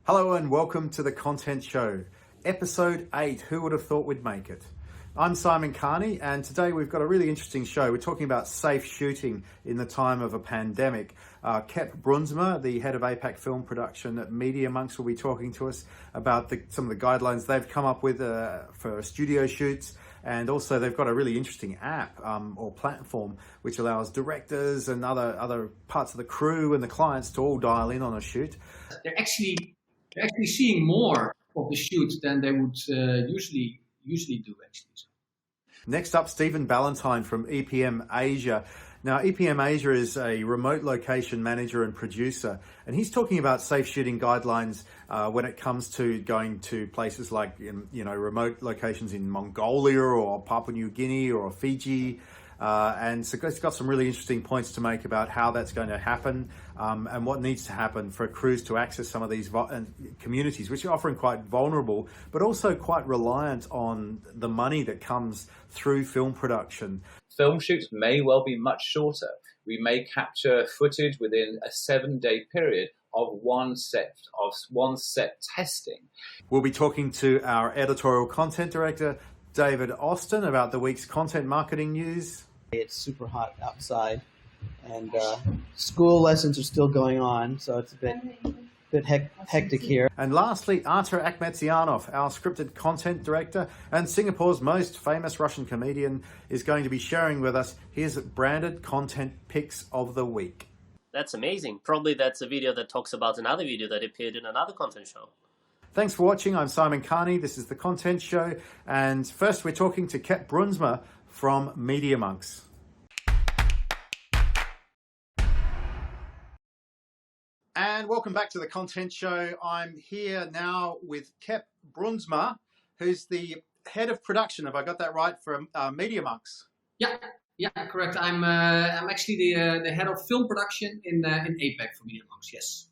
Hello and welcome to the Content Show, Episode 8, Who Would Have Thought We'd Make It? I'm Simon Kearney, and today we've got a really interesting show. We're talking about safe shooting in the time of a pandemic. Kep Bruinsma, the head of APAC film production at Media Monks, will be talking to us about some of the guidelines they've come up with for studio shoots. And also they've got a really interesting app or platform which allows directors and other parts of the crew and the clients to all dial in on a shoot. They're actually seeing more of the shoot than they would usually do, actually. Next up, Stephen Ballantyne from EPM Asia. Now, EPM Asia is a remote location manager and producer, and he's talking about safe shooting guidelines when it comes to going to places like, remote locations in Mongolia or Papua New Guinea or Fiji. And so it's got some really interesting points to make about how that's going to happen and what needs to happen for crews to access some of these communities, which are often quite vulnerable, but also quite reliant on the money that comes through film production. Film shoots may well be much shorter. We may capture footage within a 7-day period of one set testing. We'll be talking to our editorial content director, David Austin, about the week's content marketing news. It's super hot outside, and school lessons are still going on, so it's a bit hectic here. And lastly, Artur, our scripted content director and Singapore's most famous Russian comedian, is going to be sharing with us his branded content picks of the week. That's amazing. Probably that's a video that talks about another video that appeared in another content show. Thanks for watching. I'm Simon Kearney. This is the Content Show. And first we're talking to Kep Bruinsma from Media Monks. And welcome back to the Content Show. I'm here now with Kep Bruinsma, who's the head of production. Have I got that right, from Media Monks? Yeah, correct. I'm actually the head of film production in APAC for Media Monks. Yes.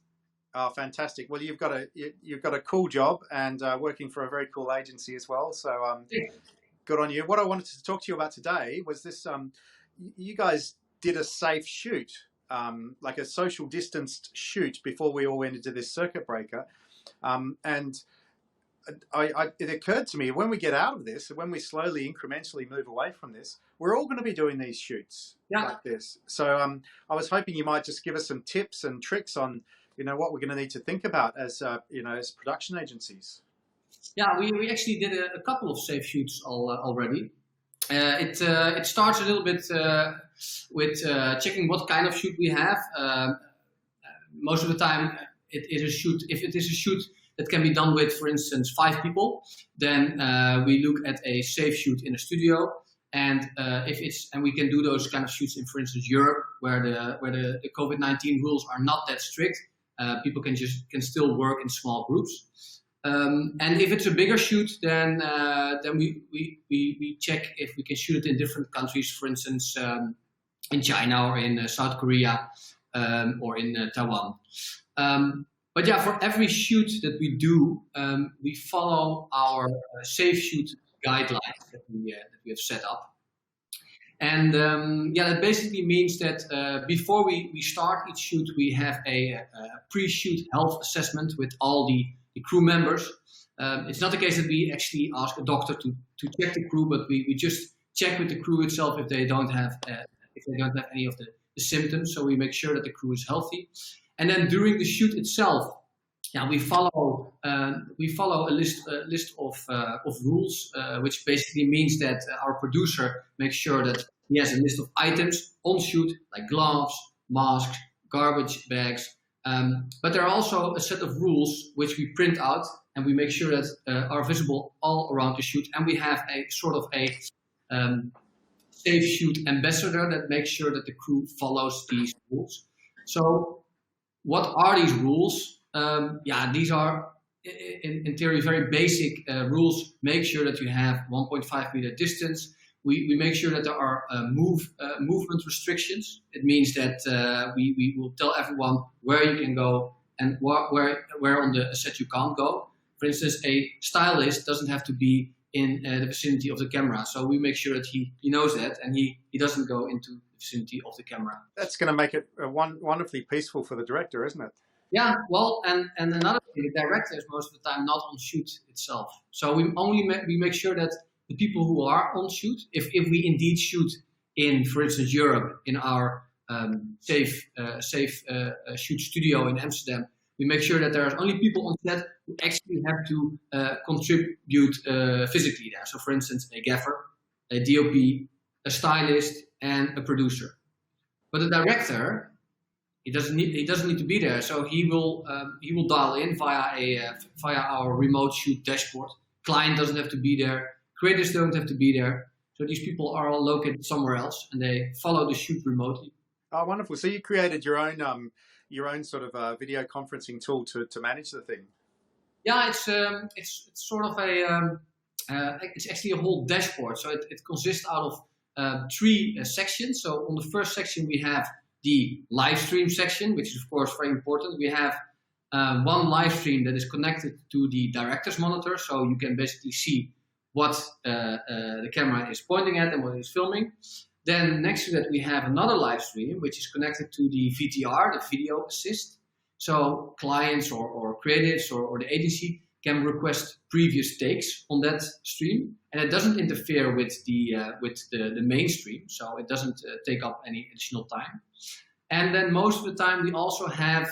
Oh, fantastic! Well, you've got a cool job and working for a very cool agency as well. So good on you. What I wanted to talk to you about today was this. You guys did a safe shoot, like a social distanced shoot before we all went into this circuit breaker. And it occurred to me, when we get out of this, when we slowly, incrementally move away from this, we're all going to be doing these shoots like this. So I was hoping you might just give us some tips and tricks on what we're going to need to think about as as production agencies. Yeah, we actually did a couple of safe shoots already. It starts a little bit with checking what kind of shoot we have. Most of the time, it is a shoot. If it is a shoot that can be done with, for instance, 5 people, then we look at a safe shoot in a studio. And we can do those kind of shoots in, for instance, Europe, where the COVID-19 rules are not that strict. People can still work in small groups. And if it's a bigger shoot, then we check if we can shoot it in different countries, for instance, in China or in South Korea or in Taiwan. But yeah, for every shoot that we do, we follow our safe shoot guidelines that we have set up. And that basically means that before we start each shoot, we have a pre-shoot health assessment with all the crew members. It's not the case that we actually ask a doctor to check the crew, but we just check with the crew itself if they don't have any of the symptoms. So we make sure that the crew is healthy. And then during the shoot itself, we follow a list of rules, which basically means that our producer makes sure that he has a list of items on shoot, like gloves, masks, garbage bags. But there are also a set of rules which we print out and we make sure that are visible all around the shoot. And we have a sort of a safe shoot ambassador that makes sure that the crew follows these rules. So what are these rules? These are in theory very basic rules. Make sure that you have 1.5 meter distance. We make sure that there are movement restrictions. It means that we will tell everyone where you can go and where on the set you can't go. For instance, a stylist doesn't have to be in the vicinity of the camera. So we make sure that he knows that and he doesn't go into the vicinity of the camera. That's going to make it wonderfully peaceful for the director, isn't it? Yeah, well, and another thing, the director is most of the time not on shoot itself. So we only we make sure that the people who are on shoot, if we indeed shoot in, for instance, Europe, in our safe shoot studio in Amsterdam, we make sure that there are only people on set who actually have to contribute physically there. So, for instance, a gaffer, a DOP, a stylist, and a producer. But the director, he doesn't need to be there, so he will dial in via our remote shoot dashboard. Client doesn't have to be there. Creators don't have to be there. So these people are all located somewhere else, and they follow the shoot remotely. Oh, wonderful! So you created your own sort of video conferencing tool to manage the thing. Yeah, it's sort of it's actually a whole dashboard. So it consists out of 3 sections. So on the first section we have the live stream section, which is of course very important. We have one live stream that is connected to the director's monitor, so you can basically see what the camera is pointing at and what it is filming. Then next to that we have another live stream which is connected to the VTR, the video assist. So clients or creatives or the agency can request previous takes on that stream, and it doesn't interfere with the main stream, so it doesn't take up any additional time. And then most of the time we also have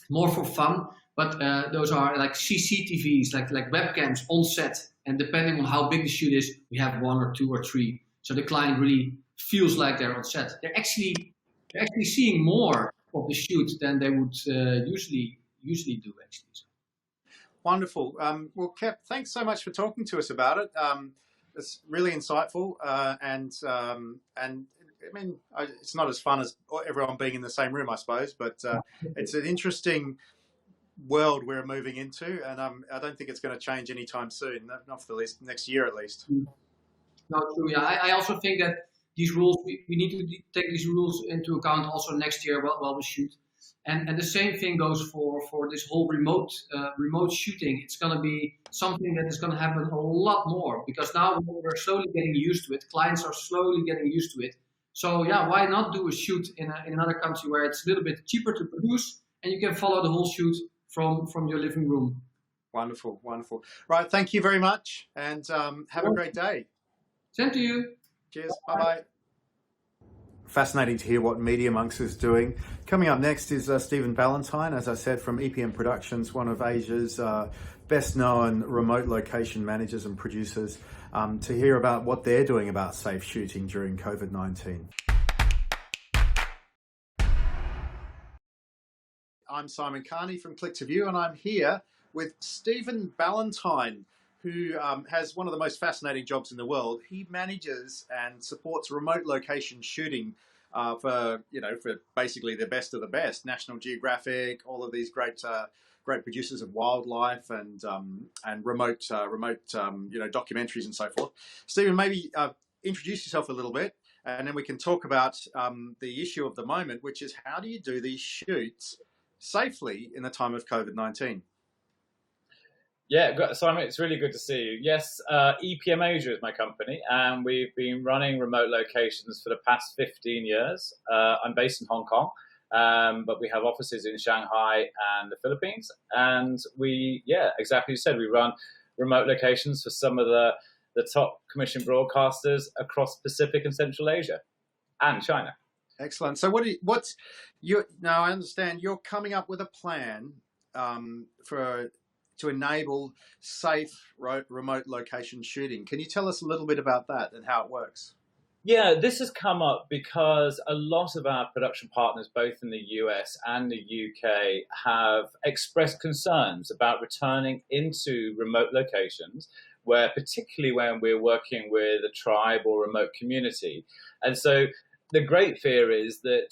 more for fun, but those are like CCTVs, like webcams on set, and depending on how big the shoot is, we have 1 or 2 or 3. So the client really feels like they're on set. They're actually seeing more of the shoot than they would usually do actually. So. Wonderful. Well, Kep, thanks so much for talking to us about it. It's really insightful, and I mean, it's not as fun as everyone being in the same room, I suppose, but it's an interesting world we're moving into, and I don't think it's going to change anytime soon, not for the next year at least. No, true. Yeah, I also think that these rules, we need to take these rules into account also next year while we shoot. And the same thing goes for this whole remote shooting. It's going to be something that is going to happen a lot more, because now we're slowly getting used to it. Clients are slowly getting used to it. So yeah, why not do a shoot in another country where it's a little bit cheaper to produce, and you can follow the whole shoot from your living room. Wonderful, wonderful. Right, thank you very much, and have a great day. Same to you. Cheers. Bye-bye. Fascinating to hear what Media Monks is doing. Coming up next is Stephen Ballantyne, as I said, from EPM Productions, one of Asia's best-known remote location managers and producers, to hear about what they're doing about safe shooting during COVID-19. I'm Simon Kearney from Click to View, and I'm here with Stephen Ballantyne, who has one of the most fascinating jobs in the world. He manages and supports remote location shooting for basically the best of the best. National Geographic, all of these great producers of wildlife and remote documentaries and so forth. Stephen, maybe introduce yourself a little bit, and then we can talk about the issue of the moment, which is how do you do these shoots safely in the time of COVID-19? Yeah, Simon, it's really good to see you. Yes, EPM Asia is my company, and we've been running remote locations for the past 15 years. I'm based in Hong Kong, but we have offices in Shanghai and the Philippines. And exactly as you said, we run remote locations for some of the top commissioned broadcasters across Pacific and Central Asia and China. Excellent. So now I understand you're coming up with a plan to enable safe remote location shooting. Can you tell us a little bit about that and how it works? Yeah, this has come up because a lot of our production partners, both in the US and the UK, have expressed concerns about returning into remote locations, particularly when we're working with a tribe or remote community. And so the great fear is that,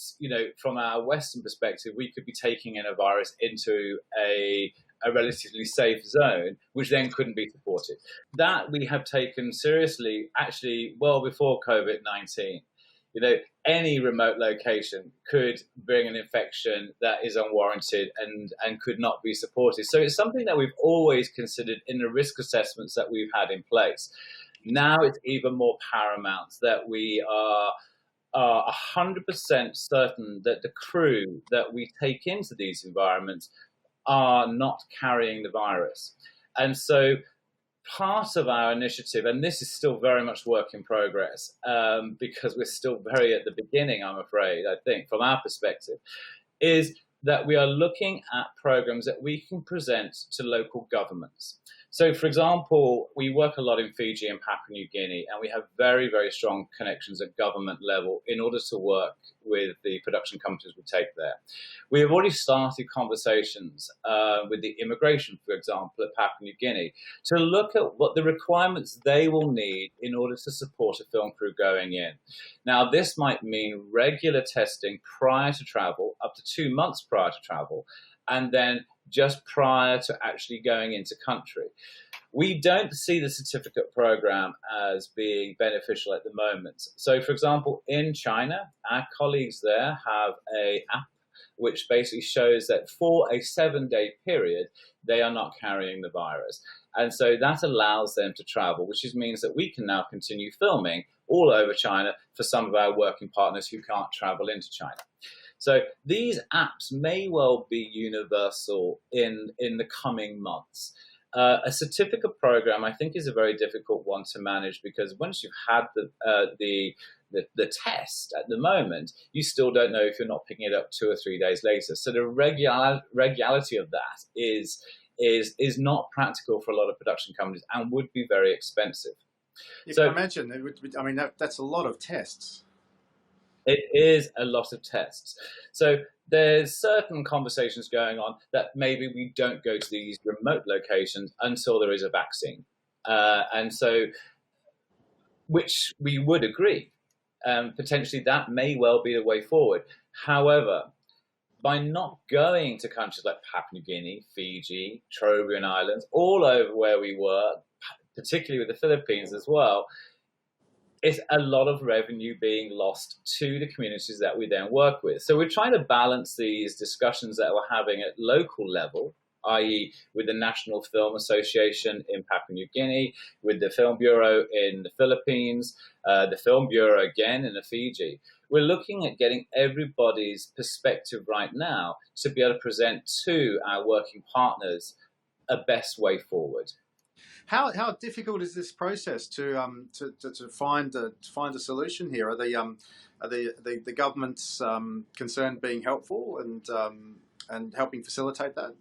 from our Western perspective, we could be taking in a virus into a relatively safe zone, which then couldn't be supported. That we have taken seriously, actually, well before COVID-19. Any remote location could bring an infection that is unwarranted and could not be supported. So it's something that we've always considered in the risk assessments that we've had in place. Now it's even more paramount that we are are 100% certain that the crew that we take into these environments are not carrying the virus. And so part of our initiative, and this is still very much work in progress, because we're still very at the beginning, I'm afraid, I think, from our perspective, is that we are looking at programs that we can present to local governments. So, for example, we work a lot in Fiji and Papua New Guinea, and we have very, very strong connections at government level in order to work with the production companies we take there. We have already started conversations with the immigration, for example, at Papua New Guinea, to look at what the requirements they will need in order to support a film crew going in. Now, this might mean regular testing prior to travel, up to 2 months prior to travel, and then just prior to actually going into country. We don't see the certificate program as being beneficial at the moment. So, for example, in China, our colleagues there have an app which basically shows that for a 7-day period, they are not carrying the virus. And so that allows them to travel, which means that we can now continue filming all over China for some of our working partners who can't travel into China. So these apps may well be universal in the coming months. A certificate program, I think, is a very difficult one to manage, because once you've had the test at the moment, you still don't know if you're not picking it up 2 or 3 days later. So the regularity of that is not practical for a lot of production companies and would be very expensive. You can imagine, I mean, that's a lot of tests. It is a lot of tests. So there's certain conversations going on that maybe we don't go to these remote locations until there is a vaccine. And so, which we would agree, potentially that may well be the way forward. However, by not going to countries like Papua New Guinea, Fiji, Trobriand Islands, all over where we were, particularly with the Philippines as well, it's a lot of revenue being lost to the communities that we then work with. So we're trying to balance these discussions that we're having at local level, i.e. with the National Film Association in Papua New Guinea, with the Film Bureau in the Philippines, the Film Bureau again in the Fiji. We're looking at getting everybody's perspective right now to be able to present to our working partners a best way forward. How difficult is this process to find a solution here? Are the governments concerned being helpful and helping facilitate that?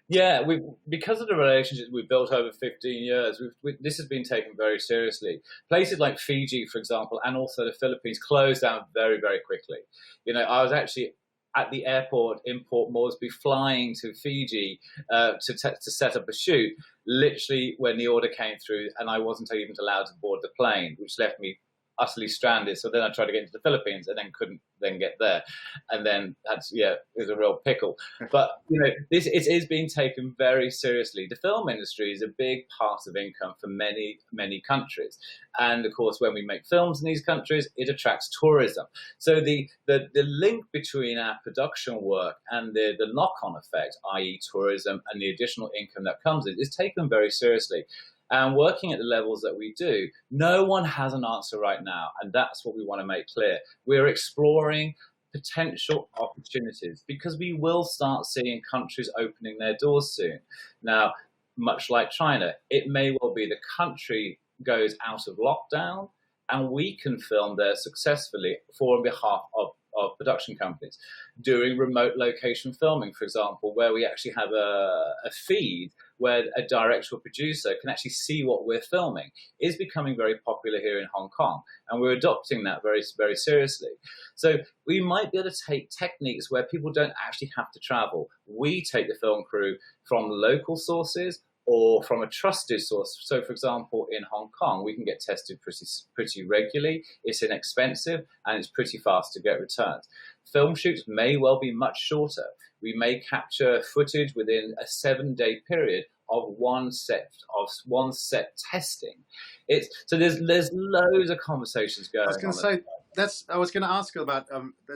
Yeah, because of the relationships we've built over 15 years, this has been taken very seriously. Places like Fiji, for example, and also the Philippines closed down very, very quickly. You know, I was actually at the airport in Port Moresby flying to Fiji to set up a shoot, literally when the order came through, and I wasn't even allowed to board the plane, which left me utterly stranded. So then I tried to get into the Philippines and then couldn't then get there. And then it was a real pickle. But, you know, it is being taken very seriously. The film industry is a big part of income for many, many countries. And of course, when we make films in these countries, it attracts tourism. So the link between our production work and the knock-on effect, i.e. tourism, and the additional income that comes in, is taken very seriously. And working at the levels that we do, no one has an answer right now. And that's what we want to make clear. We're exploring potential opportunities because we will start seeing countries opening their doors soon. Now, much like China, it may well be the country goes out of lockdown and we can film there successfully on behalf of production companies, doing remote location filming, for example, where we actually have a feed where a director or producer can actually see what we're filming, is becoming very popular here in Hong Kong. And we're adopting that very, very seriously. So we might be able to take techniques where people don't actually have to travel. We take the film crew from local sources or from a trusted source. So, for example, in Hong Kong, we can get tested pretty regularly. It's inexpensive and it's pretty fast to get returned. Film shoots may well be much shorter. We may capture footage within a 7-day period of one set testing. So there's loads of conversations going on. I was going to ask about.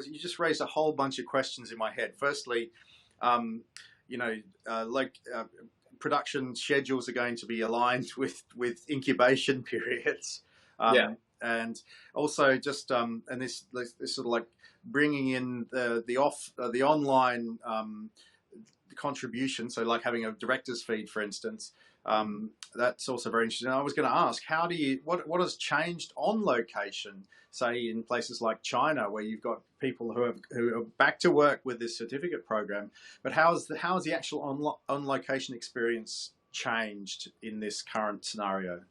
You just raised a whole bunch of questions in my head. Firstly, production schedules are going to be aligned with incubation periods. and also just and this sort of like bringing in the online contribution. So like having a director's feed, for instance. That's also very interesting. I was going to ask, what has changed on location, say in places like China, where you've got people who are back to work with this certificate program, but how has the actual on location experience changed in this current scenario?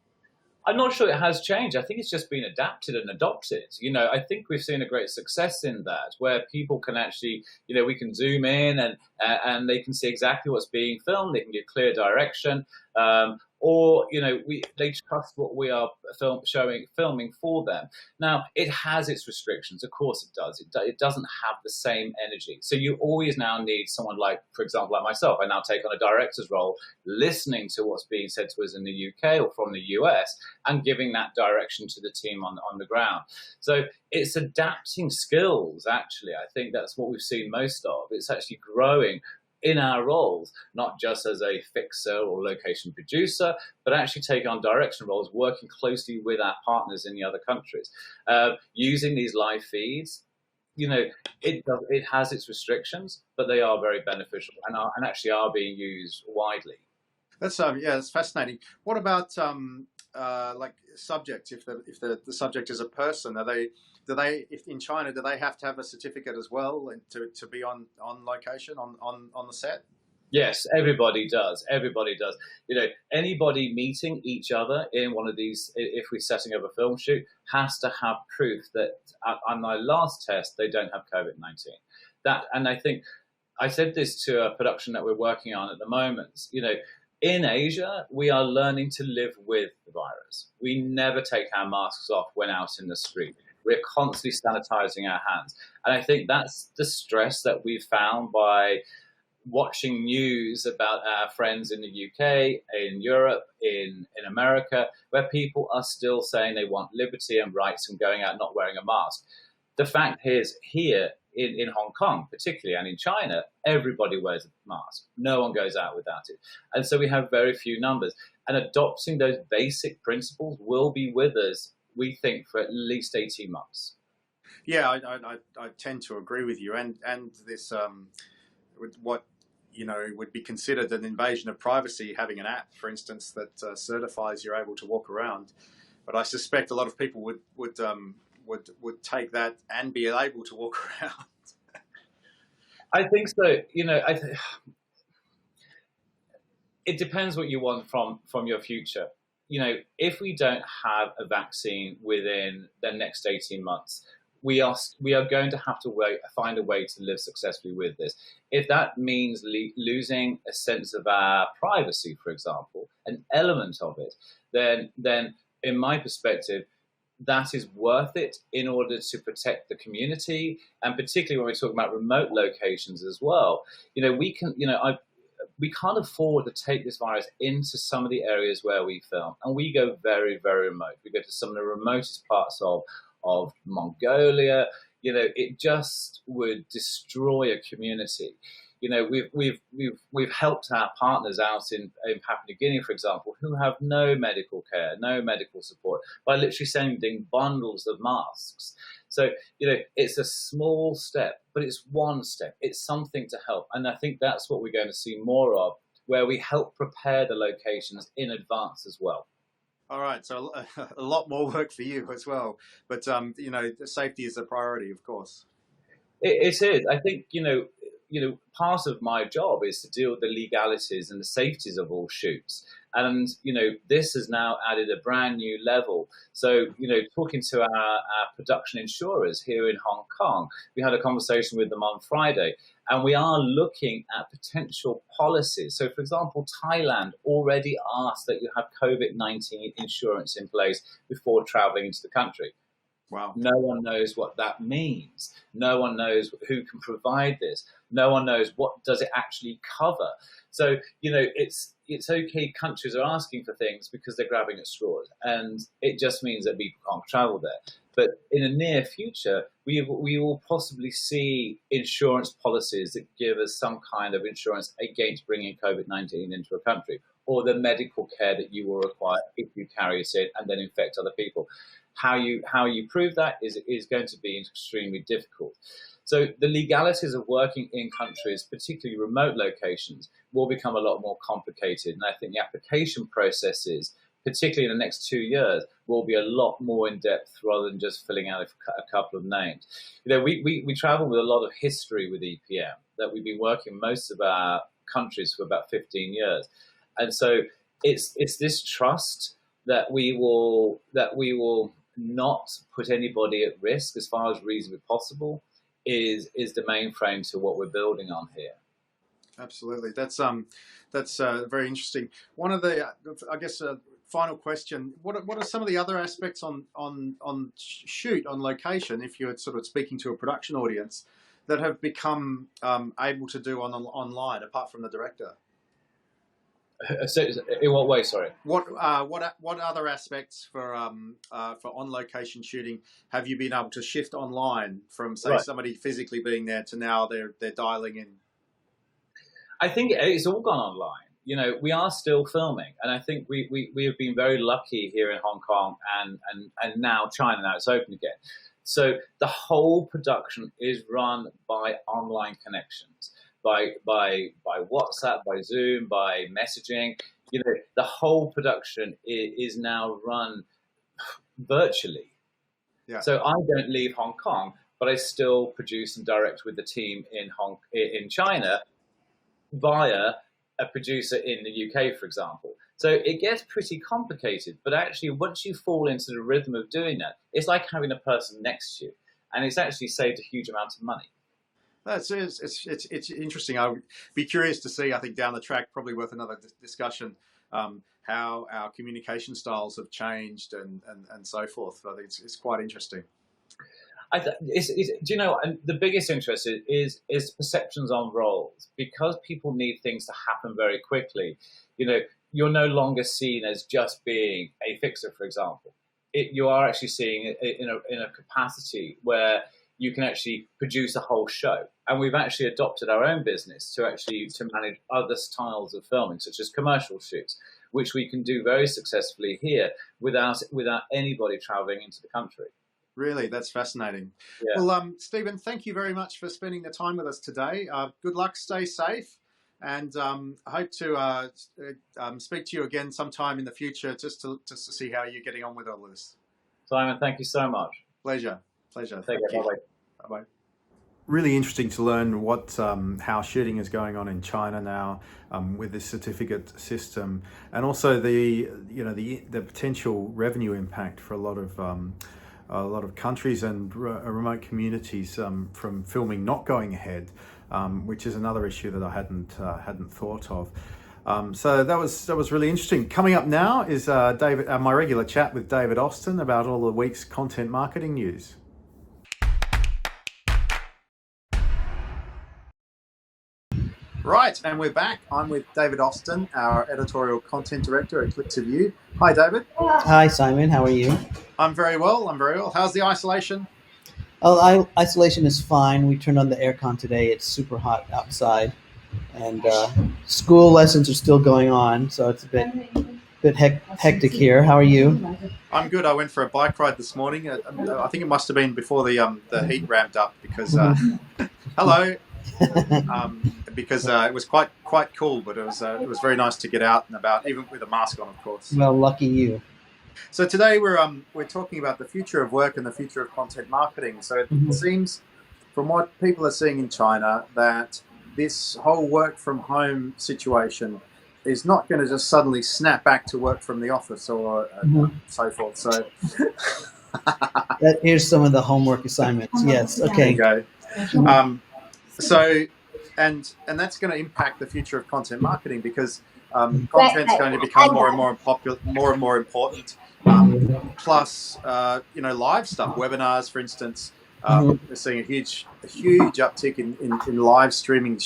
I'm not sure it has changed. I think it's just been adapted and adopted. I think we've seen a great success in that, where people can actually, we can zoom in and they can see exactly what's being filmed. They can get clear direction, or they trust what we are filming for them. Now, it has its restrictions. Of course, it does. It doesn't have the same energy. So you always now need someone like, for example, like myself. I now take on a director's role, listening to what's being said to us in the UK or from the US, and giving that direction to the team on the ground. So it's adapting skills, actually. I think that's what we've seen most of. It's actually growing in our roles, not just as a fixer or location producer, but actually take on direction roles, working closely with our partners in the other countries. Using these live feeds, it has its restrictions, but they are very beneficial and actually are being used widely. That's that's fascinating. What about like subjects? If the subject is a person, if in China, do they have to have a certificate as well to be on location on the set? Yes, everybody does. Everybody does. Anybody meeting each other in one of these, if we're setting up a film shoot, has to have proof that on my last test they don't have COVID-19. And I think I said this to a production that we're working on at the moment. In Asia, we are learning to live with the virus. We never take our masks off when out in the street. We're constantly sanitizing our hands. And I think that's the stress that we've found by watching news about our friends in the UK, in Europe, in America, where people are still saying they want liberty and rights and going out not wearing a mask. The fact is, here in Hong Kong particularly, and in China, everybody wears a mask. No one goes out without it. And so we have very few numbers. And adopting those basic principles will be with us, we think, for at least 18 months. Yeah, I tend to agree with you. And this, what would be considered an invasion of privacy, having an app, for instance, that certifies you're able to walk around. But I suspect a lot of people would take that and be able to walk around. I think so. It depends what you want from your future. If we don't have a vaccine within the next 18 months, we are going to have to find a way to live successfully with this. If that means losing a sense of our privacy, for example, an element of it, then in my perspective, that is worth it in order to protect the community, and particularly when we're talking about remote locations as well. We can't afford to take this virus into some of the areas where we film, and we go very, very remote. We go to some of the remotest parts of Mongolia. It just would destroy a community. We've helped our partners out in Papua New Guinea, for example, who have no medical care, no medical support, by literally sending bundles of masks. So, it's a small step, but it's one step. It's something to help. And I think that's what we're going to see more of, where we help prepare the locations in advance as well. All right, so a lot more work for you as well. But, safety is a priority, of course. It is. I think, part of my job is to deal with the legalities and the safeties of all shoots. And, this has now added a brand new level. So, talking to our production insurers here in Hong Kong, we had a conversation with them on Friday, and we are looking at potential policies. So, for example, Thailand already asked that you have COVID-19 insurance in place before traveling into the country. Wow. No one knows what that means. No one knows who can provide this. No one knows what does it actually cover. So, it's okay countries are asking for things because they're grabbing at straws, and it just means that people can't travel there. But in the near future, we will possibly see insurance policies that give us some kind of insurance against bringing COVID-19 into a country, or the medical care that you will require if you carry it in and then infect other people. How you prove that is going to be extremely difficult. So the legalities of working in countries, particularly remote locations, will become a lot more complicated. And I think the application processes, particularly in the next 2 years, will be a lot more in depth rather than just filling out a couple of names. We travel with a lot of history with EPM, that we've been working most of our countries for about 15 years. And so it's this trust that we will not put anybody at risk as far as reasonably possible is the mainframe to what we're building on here. Absolutely, that's very interesting. One of the, I guess, final question: what are some of the other aspects on shoot, on location, if you're sort of speaking to a production audience, that have become able to do online apart from the director? So, in what way? Sorry. What other aspects for on location shooting have you been able to shift online from, say, somebody physically being there to now they're dialing in? I think it's all gone online. You know, we are still filming, and I think we have been very lucky here in Hong Kong and now China. Now it's open again. So the whole production is run by online connections. By WhatsApp, by Zoom, by messaging. You know, the whole production is now run virtually. Yeah. So I don't leave Hong Kong, but I still produce and direct with the team in China via a producer in the UK, for example. So it gets pretty complicated, but actually once you fall into the rhythm of doing that, it's like having a person next to you, and it's actually saved a huge amount of money. It's interesting. I would be curious to see, I think down the track, probably worth another discussion, how our communication styles have changed and so forth. I think it's quite interesting. Do you know, and the biggest interest is perceptions on roles, because people need things to happen very quickly. You know, you're no longer seen as just being a fixer, for example. You are actually seeing it in a capacity where you can actually produce a whole show. And we've actually adopted our own business to manage other styles of filming, such as commercial shoots, which we can do very successfully here without anybody traveling into the country. Really, that's fascinating. Yeah. Well, Stephen, thank you very much for spending the time with us today. Good luck, stay safe, and I hope to speak to you again sometime in the future just to see how you're getting on with all this. Simon, thank you so much. Pleasure. Take care. Bye-bye. Bye-bye. Really interesting to learn what how shooting is going on in China now with this certificate system, and also the potential revenue impact for a lot of countries and remote communities from filming not going ahead, which is another issue that I hadn't thought of. So that was really interesting. Coming up now is my regular chat with David Austin about all the week's content marketing news. Right, and we're back. I'm with David Austin, our editorial content director at Click to View. Hi, David. Hi, Simon. How are you? I'm very well. How's the isolation? Oh, isolation is fine. We turned on the aircon today. It's super hot outside, and school lessons are still going on, so it's a bit hectic here. How are you? I'm good. I went for a bike ride this morning. I think it must have been before the heat ramped up because hello. Because it was quite cool, but it was very nice to get out and about, even with a mask on, of course. Well, lucky you. So today we're talking about the future of work and the future of content marketing. So it seems, from what people are seeing in China, that this whole work from home situation is not going to just suddenly snap back to work from the office or so forth. So here's some of the homework assignments. Yes. Okay. There you go. So, and that's going to impact the future of content marketing, because content's going to become more and more popular, more and more important. Plus, live stuff, webinars, for instance. We're seeing a huge uptick in live streaming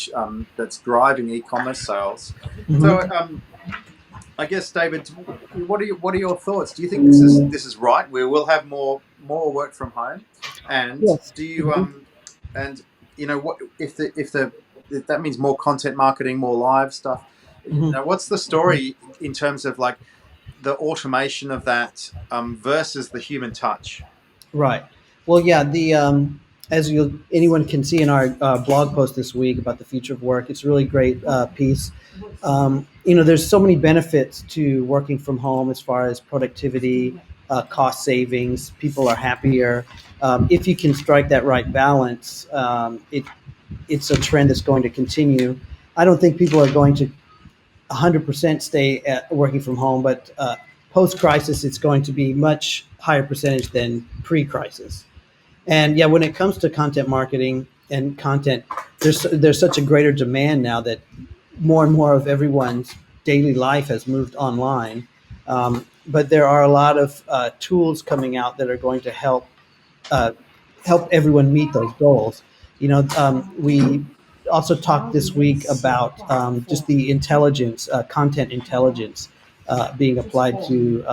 that's driving e-commerce sales. So, I guess, David, what are your thoughts? Do you think this is right? We will have more work from home, and yes. Do you what if that means more content marketing, more live stuff? Mhm. Now, what's the story in terms of like the automation of that versus the human touch? Right. Well, yeah. As anyone can see in our blog post this week about the future of work, it's a really great piece. There's so many benefits to working from home as far as productivity, cost savings. People are happier if you can strike that right balance. It's a trend that's going to continue. I don't think people are going to 100% stay at working from home, but post crisis, it's going to be much higher percentage than pre crisis. And yeah, when it comes to content marketing and content, there's such a greater demand now that more and more of everyone's daily life has moved online. But there are a lot of tools coming out that are going to uh, help everyone meet those goals. We also talked this week about just the intelligence, content intelligence, being applied to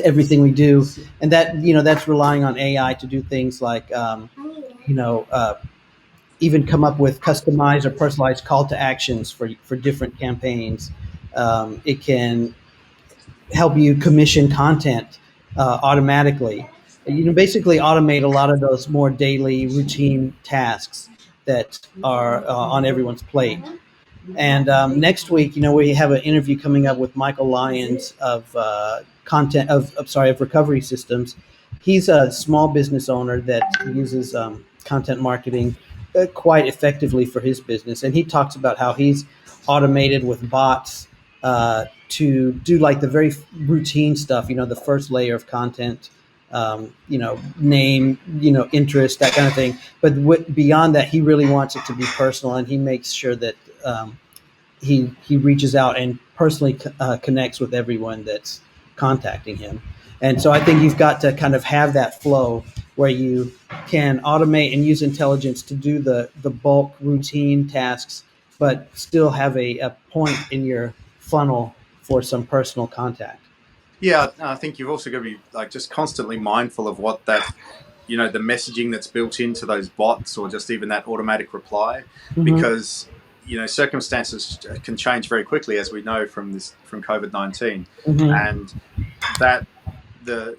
everything we do, and that's relying on AI to do things like you know uh, even come up with customized or personalized call to actions for different campaigns. It can help you commission content automatically. Basically automate a lot of those more daily routine tasks that are on everyone's plate. And next week, we have an interview coming up with Michael Lyons of of Recovery Systems. He's a small business owner that uses content marketing quite effectively for his business, and he talks about how he's automated with bots to do like the very routine stuff. The first layer of content, name, interest, that kind of thing. But beyond that, he really wants it to be personal, and he makes sure that he reaches out and personally connects with everyone that's contacting him. And so I think you've got to kind of have that flow where you can automate and use intelligence to do the bulk routine tasks, but still have a point in your funnel for some personal contact. Yeah, I think you've also got to be like just constantly mindful of what that, the messaging that's built into those bots or just even that automatic reply, because circumstances can change very quickly, as we know from COVID-19, and that the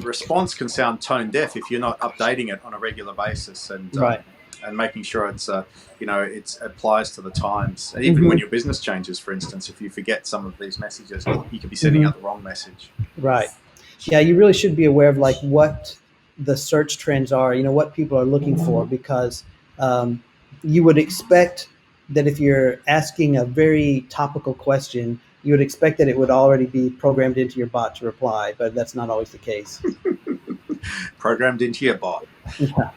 response can sound tone deaf if you're not updating it on a regular basis and making sure it's it applies to the times. And even when your business changes, for instance, if you forget some of these messages, you could be sending out the wrong message. Right. Yeah, you really should be aware of like what the search trends are, what people are looking for, because you would expect that if you're asking a very topical question, you would expect that it would already be programmed into your bot to reply, but that's not always the case. Programmed into your bot. Yeah.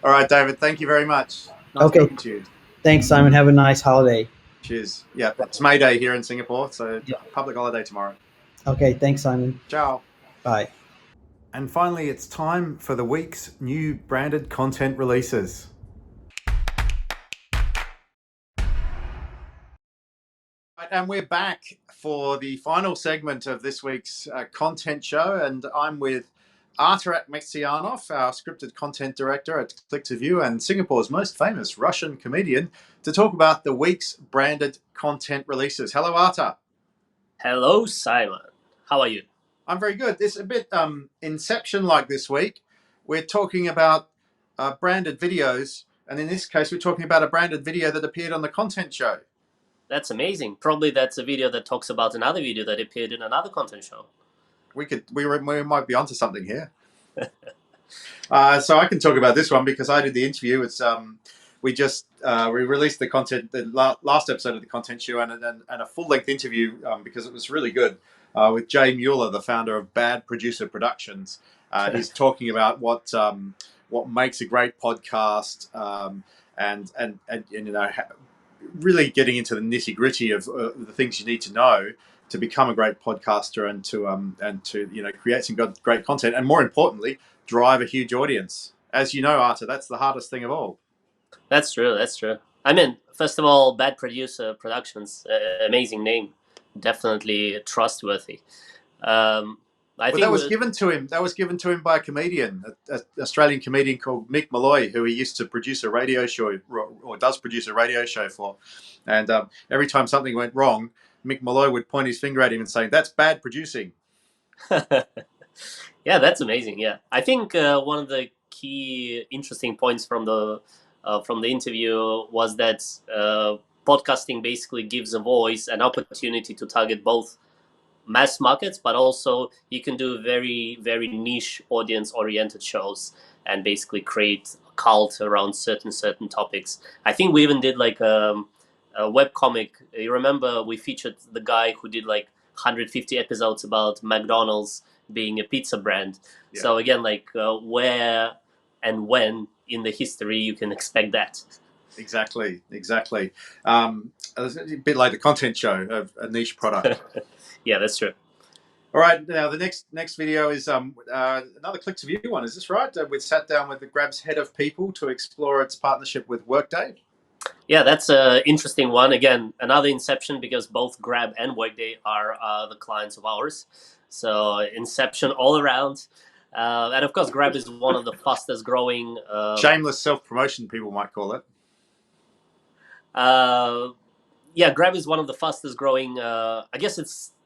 All right, David, thank you very much. Nice Okay. talking to you. Thanks, Simon. Have a nice holiday. Cheers. Yeah, it's May Day here in Singapore, so public holiday tomorrow. Okay, thanks, Simon. Ciao. Bye. And finally, it's time for the week's new branded content releases. Right, and we're back for the final segment of this week's content show, and I'm with Artur Mexianov, our scripted content director at Click2View and Singapore's most famous Russian comedian, to talk about the week's branded content releases. Hello, Artur. Hello, Simon. How are you? I'm very good. It's a bit Inception-like this week. We're talking about branded videos, and in this case, we're talking about a branded video that appeared on the content show. That's amazing. Probably that's a video that talks about another video that appeared in another content show. We might be onto something here. So I can talk about this one because I did the interview. It's we released the content, the last episode of the content show, and a full length interview because it was really good with Jay Mueller, the founder of Bad Producer Productions. He's talking about what makes a great podcast, and really getting into the nitty gritty of the things you need to know to become a great podcaster and to create some great content, and more importantly, drive a huge audience. As you know, Artur, that's the hardest thing of all. That's true. That's true. I mean, first of all, Bad Producer Productions, amazing name, definitely trustworthy. I Well, think that was given to him. That was given to him by a comedian, an Australian comedian called Mick Malloy, who he used to produce a radio show, or does produce a radio show for. And every time something went wrong, Mick Malloy would point his finger at him and say, "That's bad producing." yeah, that's amazing. Yeah, I think one of the key interesting points from the interview was that podcasting basically gives a voice, an opportunity to target both mass markets, but also you can do very, very niche audience oriented shows and basically create a cult around certain topics. I think we even did like a web comic. You remember we featured the guy who did like 150 episodes about McDonald's being a pizza brand. Yeah. So again, like where and when in the history you can expect that. Exactly. A bit like a content show of a niche product. Yeah, that's true. All right, now the next video is another Click to View one. Is this right? We sat down with the Grab's head of people to explore its partnership with Workday. Yeah, that's an interesting one. Again, another inception because both Grab and Workday are the clients of ours. So inception all around. And of course, Grab is one of the fastest growing. Shameless self-promotion, people might call it. Yeah, Grab is one of the fastest growing. I guess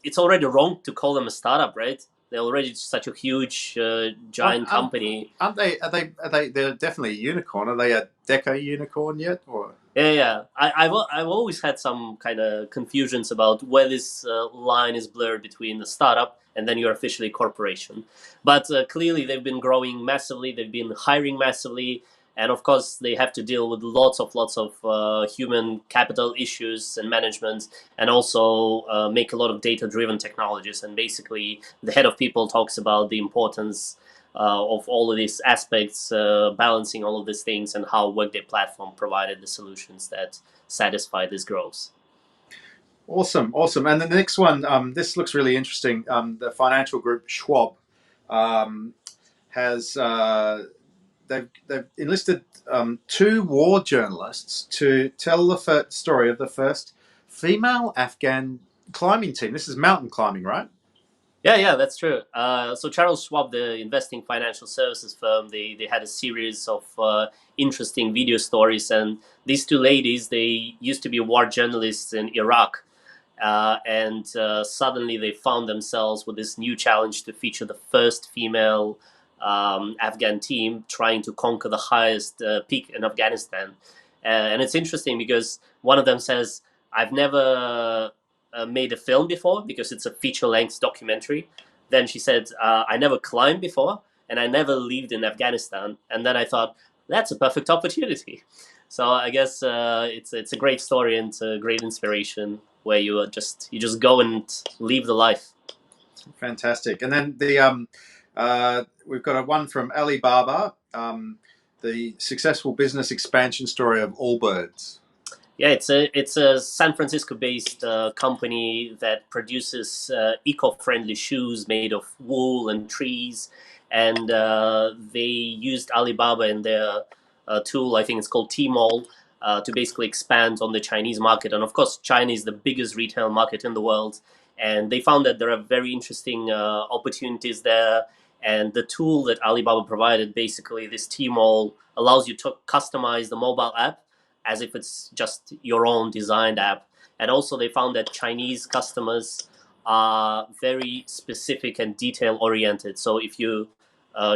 it's already wrong to call them a startup, right? They're already such a huge, giant company. Aren't they? Are they? They're definitely a unicorn. Are they a deca unicorn yet? Or Yeah. I've always had some kind of confusions about where this line is blurred between the startup and then you're officially a corporation. But clearly they've been growing massively. They've been hiring massively. And of course, they have to deal with lots of human capital issues and management, and also make a lot of data-driven technologies. And basically, the head of people talks about the importance of all of these aspects, balancing all of these things, and how Workday platform provided the solutions that satisfy this growth. Awesome. And the next one, this looks really interesting. The financial group Schwab has. They've enlisted 2 war journalists to tell the story of the first female Afghan climbing team. This is mountain climbing, right? Yeah, that's true. So Charles Schwab, the investing financial services firm, they had a series of interesting video stories. And these 2 ladies, they used to be war journalists in Iraq. And suddenly they found themselves with this new challenge to feature the first female Afghan team trying to conquer the highest peak in Afghanistan. And it's interesting because one of them says, I've never made a film before because it's a feature-length documentary. Then she said, I never climbed before and I never lived in Afghanistan. And then I thought, that's a perfect opportunity. So I guess it's a great story and it's a great inspiration where you just go and live the life. Fantastic. And then we've got one from Alibaba, the successful business expansion story of Allbirds. Yeah, it's a San Francisco-based company that produces eco-friendly shoes made of wool and trees, and they used Alibaba in their tool. I think it's called Tmall. To basically expand on the Chinese market. And of course, China is the biggest retail market in the world. And they found that there are very interesting opportunities there. And the tool that Alibaba provided, basically this Tmall, allows you to customize the mobile app as if it's just your own designed app. And also they found that Chinese customers are very specific and detail oriented. So if you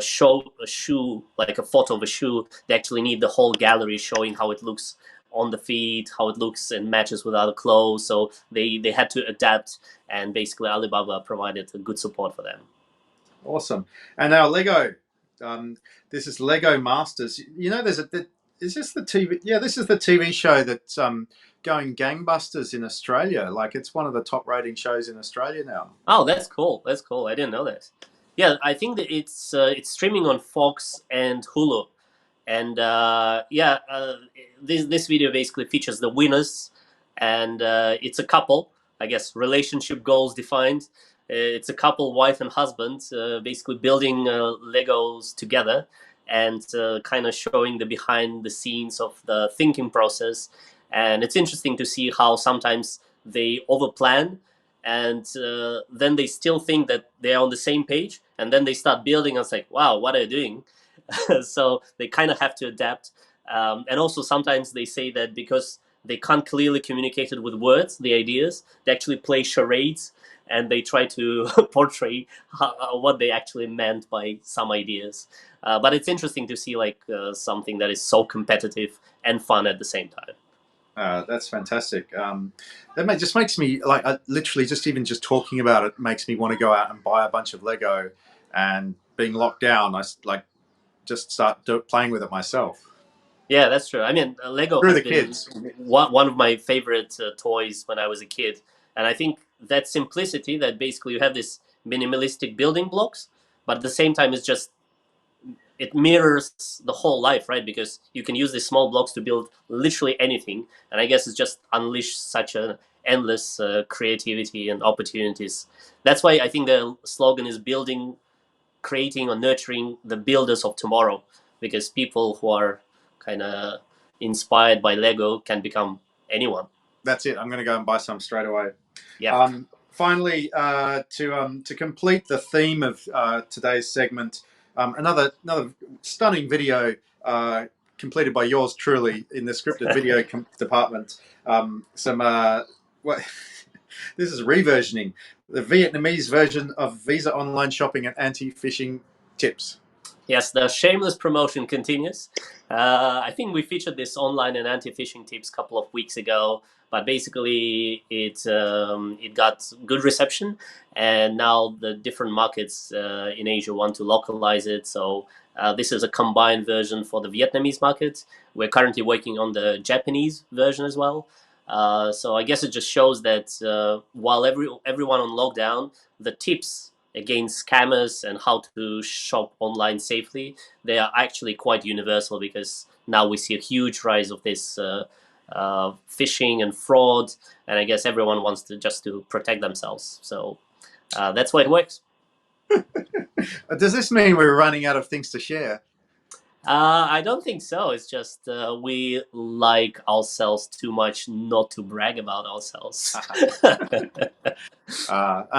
show a shoe, like a photo of a shoe, they actually need the whole gallery showing how it looks on the feet, how it looks and matches with other clothes. So they had to adapt, and basically Alibaba provided a good support for them. Awesome. And now Lego. This is Lego Masters. You know, is this the TV? Yeah, this is the TV show that's going gangbusters in Australia. Like, it's one of the top rating shows in Australia now. Oh, that's cool. I didn't know that. Yeah, I think that it's streaming on Fox and Hulu, and this video basically features the winners, and it's a couple, I guess, relationship goals defined. It's a couple, wife and husband, basically building Legos together, and kind of showing the behind the scenes of the thinking process. And it's interesting to see how sometimes they overplan and then they still think that they are on the same page, and then they start building, and it's like, wow, what are you doing? So they kind of have to adapt. And also sometimes they say that because they can't clearly communicate it with words, the ideas, they actually play charades, and they try to portray what they actually meant by some ideas. But it's interesting to see like something that is so competitive and fun at the same time. That's fantastic. That just makes me like literally just even just talking about it makes me want to go out and buy a bunch of Lego. And being locked down, I like just start playing with it myself. Yeah, that's true. I mean, Lego Through has the been kids. one of my favorite toys when I was a kid, and I think that simplicity, that basically you have this minimalistic building blocks, but at the same time it's just, it mirrors the whole life, right? Because you can use these small blocks to build literally anything, and I guess it's just unleashed such an endless creativity and opportunities. That's why I think the slogan is building, creating, or nurturing the builders of tomorrow, because people who are kind of inspired by Lego can become anyone. That's it. I'm going to go and buy some straight away. Yeah. Finally, to complete the theme of today's segment, another stunning video completed by yours truly in the scripted video department. What this is reversioning the Vietnamese version of Visa online shopping and anti-phishing tips. Yes, the shameless promotion continues. I think we featured this online and anti-phishing tips a couple of weeks ago, but basically it got good reception, and now the different markets in Asia want to localize it. So this is a combined version for the Vietnamese market. We're currently working on the Japanese version as well. So I guess it just shows that while everyone on lockdown, the tips against scammers and how to shop online safely, they are actually quite universal, because now we see a huge rise of this phishing and fraud, and I guess everyone wants to just to protect themselves. So that's why it works. Does this mean we're running out of things to share? I don't think so. It's just we like ourselves too much not to brag about ourselves. And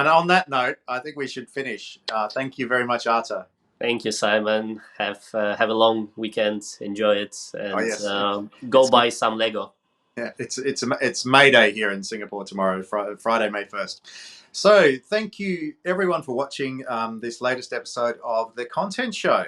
on that note, I think we should finish. Thank you very much, Artur. Thank you, Simon. Have a long weekend. Enjoy it, and go buy some Lego. Yeah, it's May Day here in Singapore tomorrow, Friday, May 1st. So thank you everyone for watching this latest episode of The Content Show.